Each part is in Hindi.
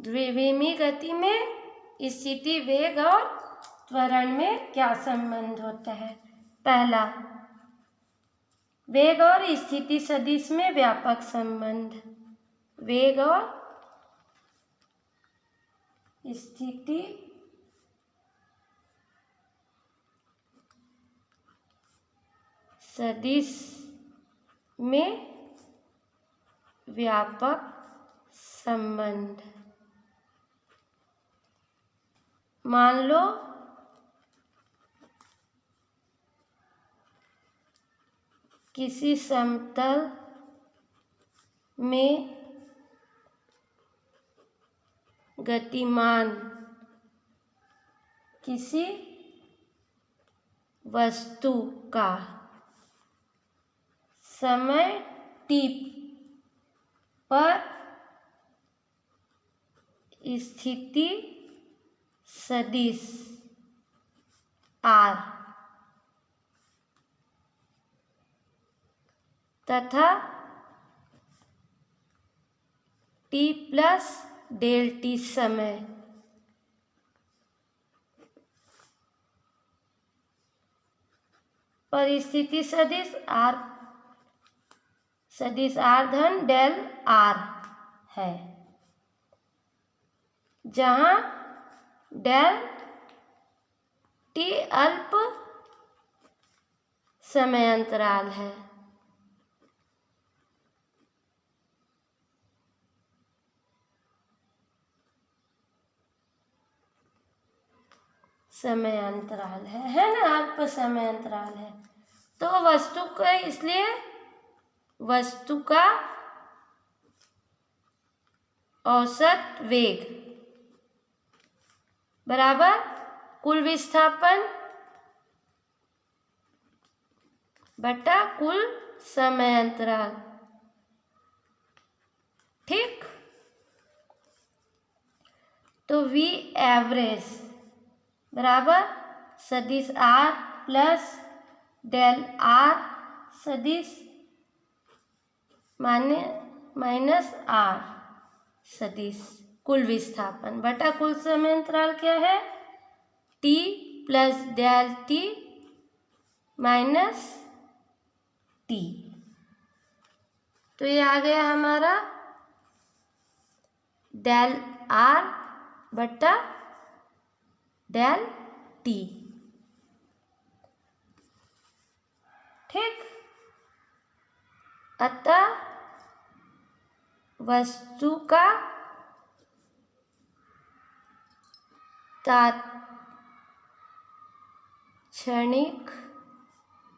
द्विविमीय गति में स्थिति, वेग और त्वरण में क्या संबंध होता है? पहला, वेग और स्थिति सदिश में व्यापक संबंध। वेग और स्थिति सदिश में व्यापक संबंध। मान लो किसी समतल में गतिमान किसी वस्तु का समय t पर स्थिति सदिश r तथा t प्लस डेल t समय पर स्थिति सदिश r धन डेल r है, जहाँ डेल t अल्प समय अंतराल है। समय अंतराल है ना, अल्प समय अंतराल है। तो वस्तु का, इसलिए वस्तु का औसत वेग बराबर कुल विस्थापन बटा कुल समय अंतराल। ठीक, तो v एवरेज बराबर सदिश r प्लस डेल r सदिश माइनस r सदिश कुल विस्थापन बटा कुल समय अंतराल क्या है? t plus del t minus t। तो ये आ गया हमारा डेल r बटा डेल t। ठीक, अतः वस्तु का तात्क्षणिक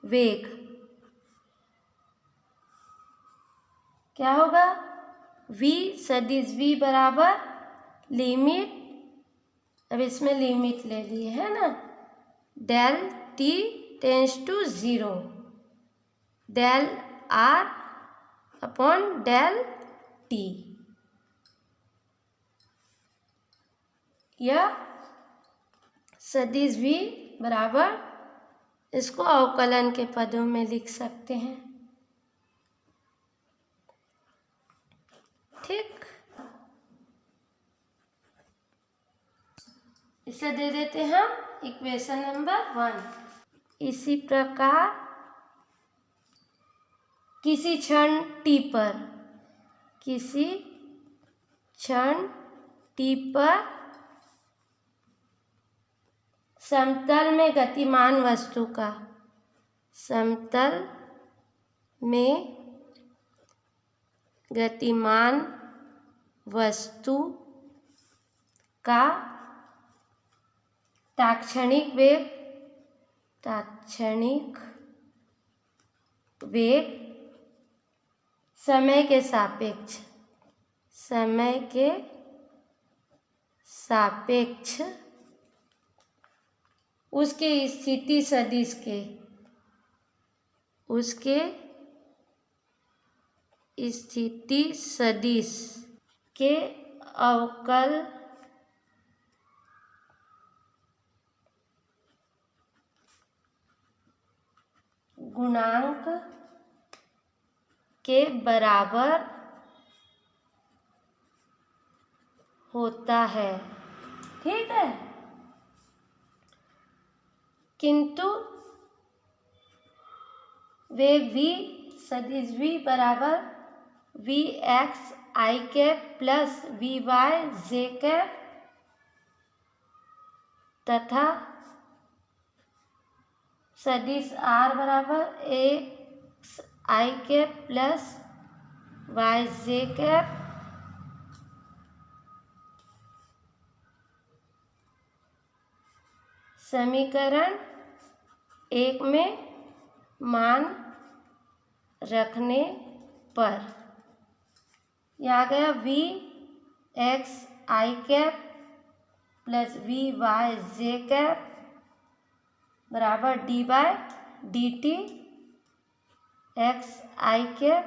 वेग क्या होगा? v सदिश v बराबर लिमिट, अब इसमें लिमिट ले ली है ना, del t tends to 0 del r upon del t। यह सदिश v बराबर, इसको अवकलन के पदों में लिख सकते हैं। ठीक, इसे दे देते हैं हम इक्वेशन नंबर 1। इसी प्रकार किसी क्षण t पर समतल में गतिमान वस्तु का, समतल में गतिमान वस्तु का तात्क्षणिक वेग समय के सापेक्ष उसके स्थिति सदिश के अवकल गुणांक के बराबर होता है। ठीक है, किंतु वेग v सदिश v बराबर v x I cap plus v y j cap तथा सदिश r बराबर x I cap plus y j cap समीकरण 1 में मान रखने पर यह आ गया v x I cap plus v y j cap बराबर d by D T X I cap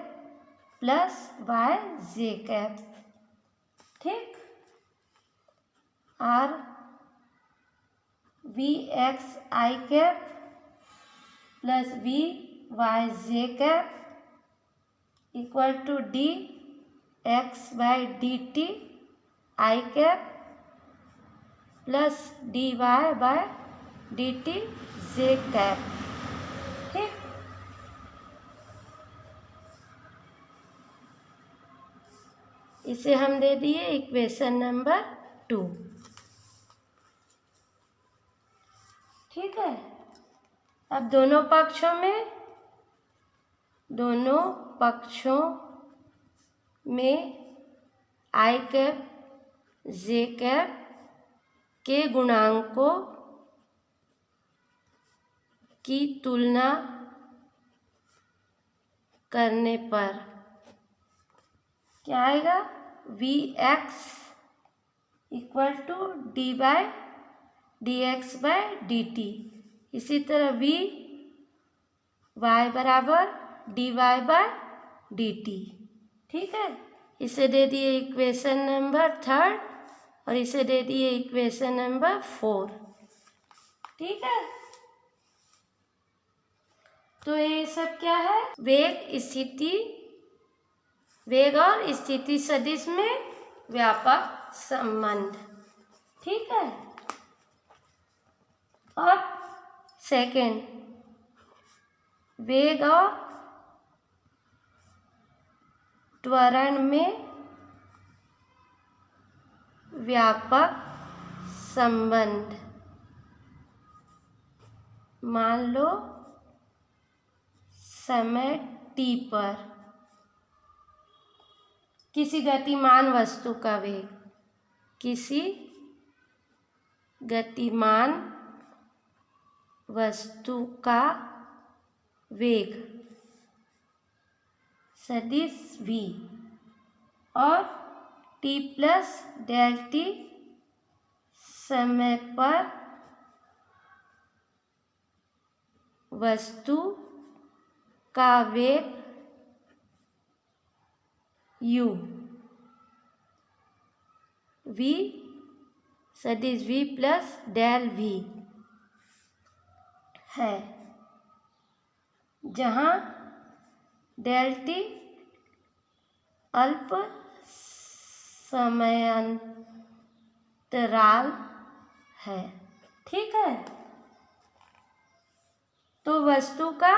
plus y j cap. ठीक, और v x I cap plus v y j cap equal to d x by D T I cap plus dy by D T J cap. ठीक, इसे हम दे दिए इक्वेशन नंबर 2। ठीक है, अब दोनों पक्षों में आई कैप जे कैप के गुणांकों की तुलना करने पर क्या आएगा, V X equal to D by D x by D T. इसी तरह वी वाई बराबर D Y by D T. ठीक है, इसे दे दिए इक्वेशन नंबर 3 और इसे दे दिए इक्वेशन नंबर 4। ठीक है, तो ये सब क्या है, वेग और स्थिति सदिश में व्यापक संबंध। ठीक है, अब सेकेंड, वेग और त्वरण में व्यापक संबंध। मान लो समय t पर किसी गतिमान वस्तु का वेग, किसी गतिमान वस्तु का वेग सदिश v और t प्लस डेल t समय पर वस्तु का वेग u v सदिश v प्लस डेल v है, जहाँ डेल t अल्प समयांतराल है। ठीक है, तो वस्तु का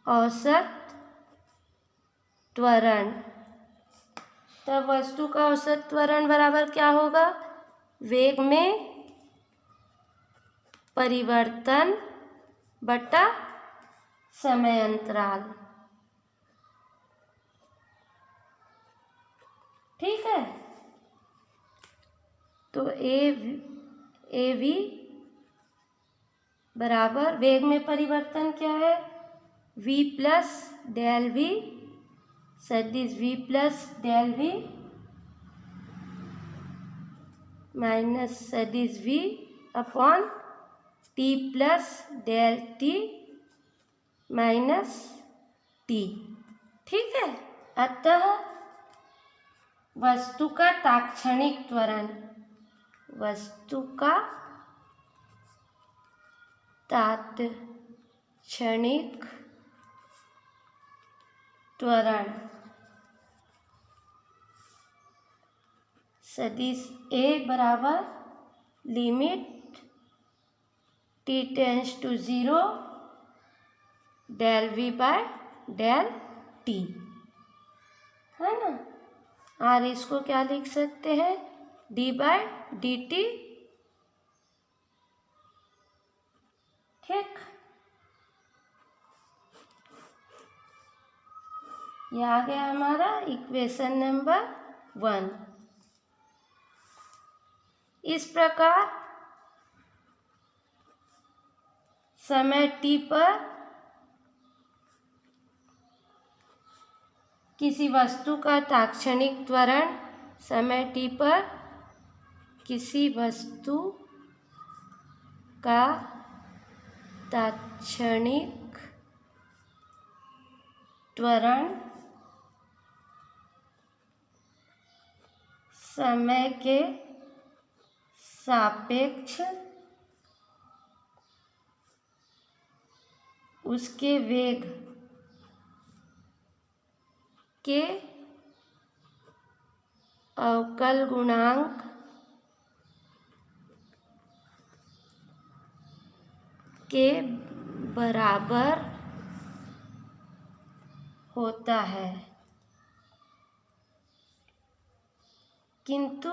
औसत त्वरण बराबर क्या होगा, वेग में परिवर्तन बटा समय अंतराल। ठीक है, तो ए वी बराबर वेग में परिवर्तन क्या है, v प्लस डेल v सदिश v plus del v minus सदिश v upon t plus del t minus t। ठीक है, अतः वस्तु का तात्क्षणिक त्वरण, वस्तु का तात्क्षणिक त्वरण सदिश A बराबर limit t tends to 0 del v by del t, है ना। और इसको क्या लिख सकते हैं, d बाय डी टी। ठीक, ये आ गया हमारा इक्वेशन नंबर 1। इस प्रकार समय t पर किसी वस्तु का तात्क्षणिक त्वरण, समय t पर किसी वस्तु का तात्क्षणिक त्वरण समय के सापेक्ष उसके वेग के अवकल गुणांक के बराबर होता है, किंतु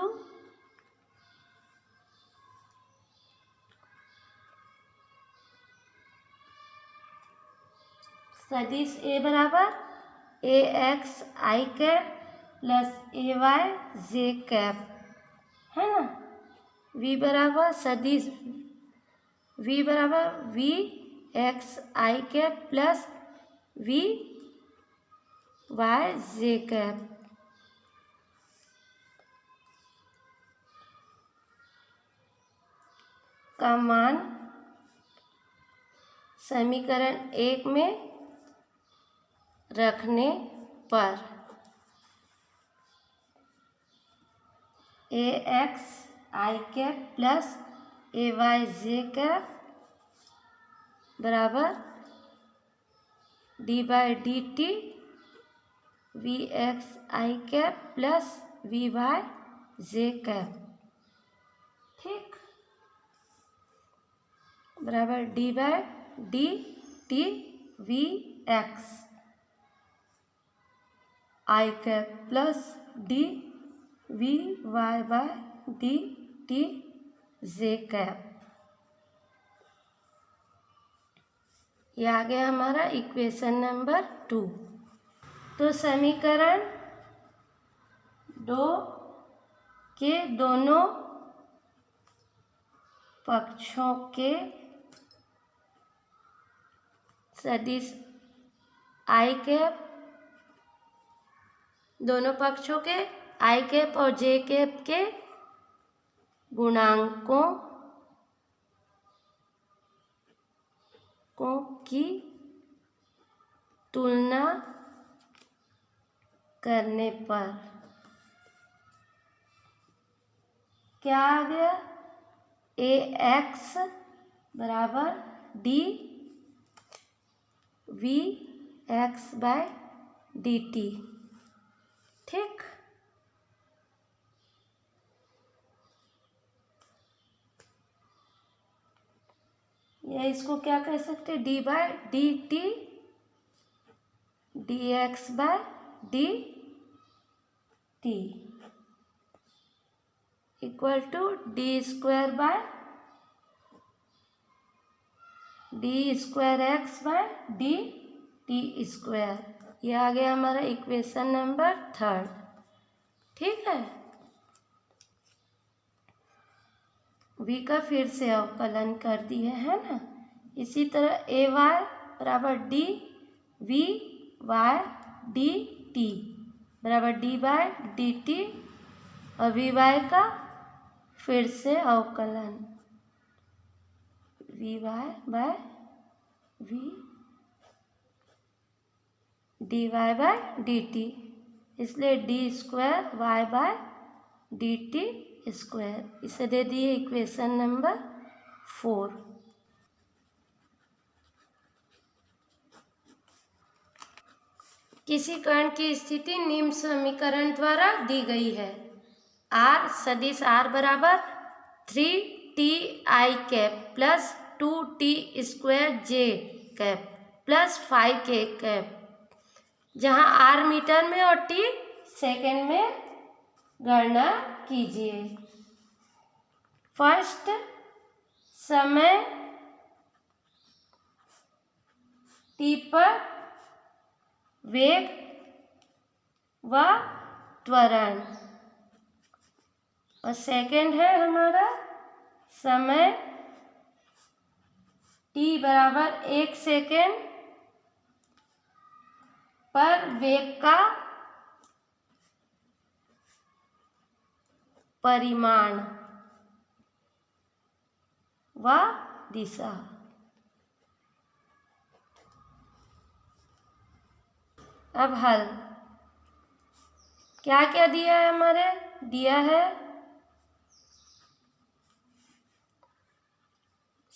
सदिश A बराबर ax i cap plus ay j cap, है ना। v बराबर सदिश v बराबर v x i cap plus v y j cap. का मान समीकरण 1 में रखने पर ax i cap plus ay j cap बराबर d by D t v x I cap plus v y j cap, ठीक, बराबर D by D t v x I cap plus d we Y by D T J cap. ये आ गया हमारा इक्वेशन नंबर 2। तो समीकरण 2 के दोनों पक्षों के सदिश आई कैप, दोनों पक्षों के आई कैप और जे कैप के गुणांकों की तुलना करने पर क्या आ गया, ए एक्स बराबर D v x by D T, ठीक। या इसको क्या कह सकते हैं, d by D t d x by D t equal to d square by d square x by D T square. ये आ गया हमारा इक्वेशन नंबर 3, ठीक है। v का फिर से अवकलन कर दिए, है ना। इसी तरह ए वाई बराबर D we Y D T बराबर डी बाय डी टी और वी वाई का फिर से अवकलन V Y by V D Y by D T, इसलिए D square Y by D T square. इसे दे दिए इक्वेशन नंबर 4। किसी कण की स्थिति निम्न समीकरण द्वारा दी गई है। आर सदिश आर बराबर 3ti plus 2t² j cap plus 5k cap, जहाँ आर मीटर में और टी सेकेंड में गणना कीजिए। फर्स्ट, समय टी पर वेग व त्वरण, और सेकेंड है हमारा समय टी बराबर 1 सेकेंड पर वेग का परिमाण व दिशा। अब हल, क्या क्या दिया है हमारे, दिया है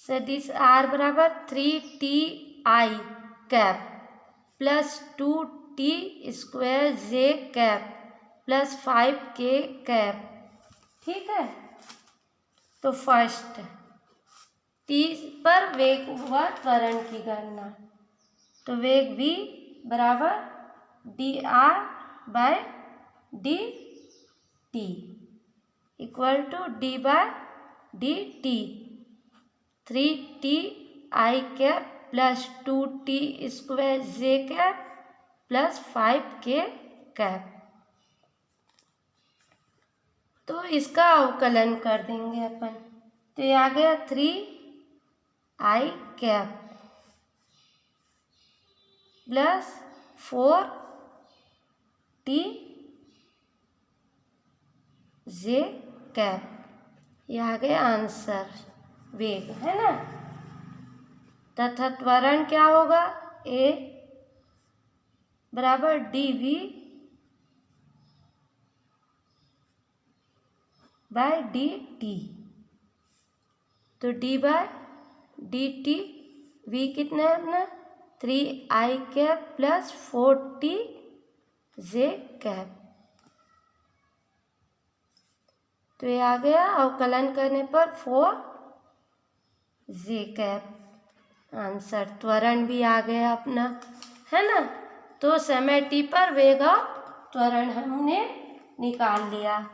सदिश आर बराबर 3ti cap plus 2t² j cap plus 5k cap. ठीक है, तो फर्स्ट टी पर वेग व त्वरण की गणना, तो वेग v बराबर dr/dt equal to d/dt 3ti cap plus 2t² j cap plus 5k cap. तो इसका अवकलन कर देंगे अपन, तो ये आ गया 3i cap plus 4t j cap, ये आ गया आंसर, वेग है ना। तथा त्वरण क्या होगा, a बराबर dv/dt, तो d/dt v कितना है अपना 3i cap plus 4t j cap, तो ये आ गया अवकलन करने पर 4j कैप आंसर। त्वरण भी आ गया अपना, है ना। तो समय t पर वेग और त्वरण हमने निकाल लिया।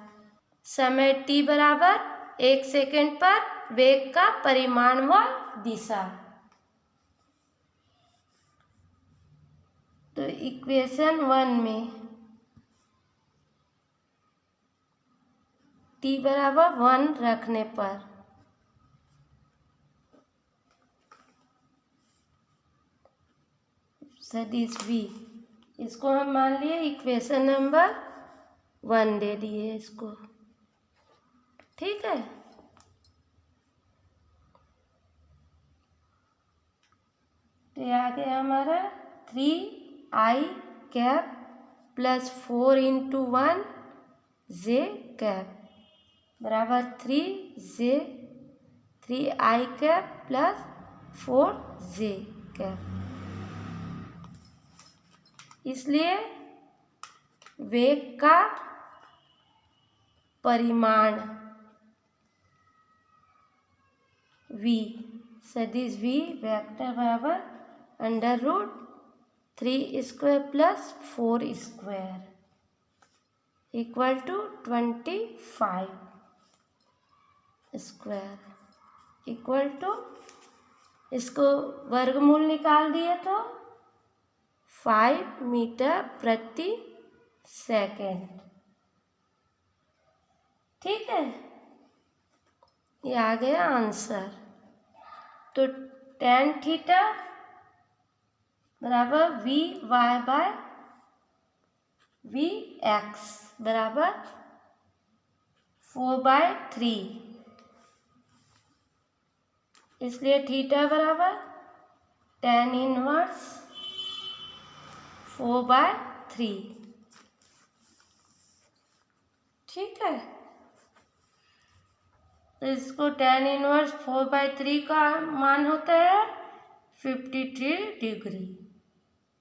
समय t बराबर 1 सेकेंड पर वेग का परिमाण व दिशा, तो इक्वेशन 1 में t बराबर 1 रखने पर सदिश v, इसको हम मान लिए इक्वेशन नंबर 1 दे दिए इसको। ठीक है, तो ये आ गया हमारा 3i cap plus 4 × 1 j cap बराबर 3i cap plus 4j cap. इसलिए वेग का परिमाण v सदिश v वेक्टर बराबर √3² plus 4² equal to 25² equal to, इसको वर्गमूल निकाल दिए तो 5 मीटर प्रति सेकेंड। ठीक है, ये आ गया आंसर। तो tan थीटा बराबर vy/vx बराबर 4/3, इसलिए थीटा बराबर tan इनवर्स 4/3। ठीक है, तो इसको tan इनवर्स 4/3 का मान होता है 53 डिग्री।